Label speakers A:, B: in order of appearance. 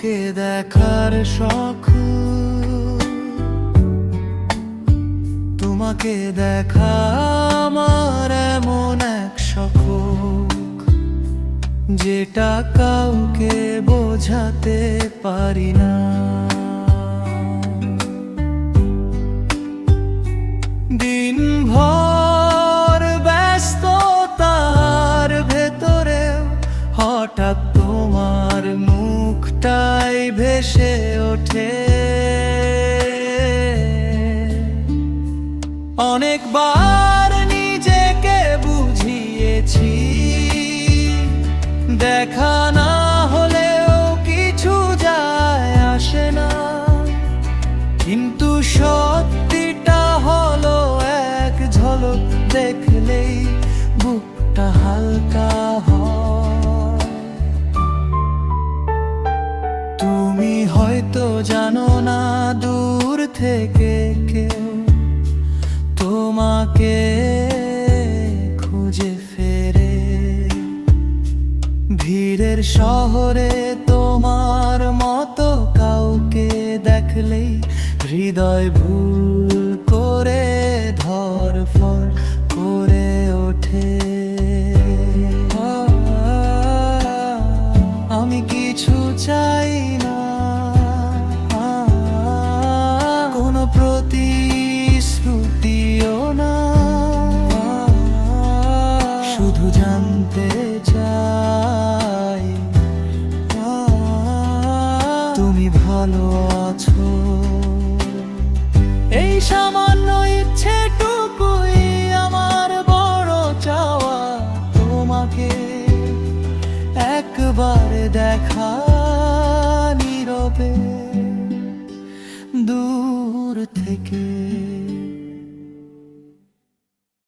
A: তোমাকে দেখার শখ, তোমাকে দেখা আমার এমন এক শখ, যেটা কাউকে বোঝাতে পারি না। দিনভর ব্যস্ততার ভেতরে হঠাৎ তোমার মুখটাই ভেসে ওঠে। অনেকবার নিজেকে বুঝিয়েছি, দেখা না হলেও কিছু যায় আসে না, কিন্তু সত্যিটা হলো এক ঝলক দেখলেই বুকটা হালকা হয়। তুমি হয়তো জানো না, দূর থেকে কেউ তোমাকে খুঁজে ফেরে। ভিড়ের শহরে তোমার মতো কাউকে দেখলেই হৃদয় ভুল করে ধড়ফড় করে ওঠে। আমি কিছু চাই না, কোনো প্রতিশ্রুতিও না, শুধু জানতে চাই তুমি ভালো আছো। এই সামান্য ইচ্ছেটুকুই আমার বড় চাওয়া, তোমাকে একবার দেখা নীরবে দূর থেকে।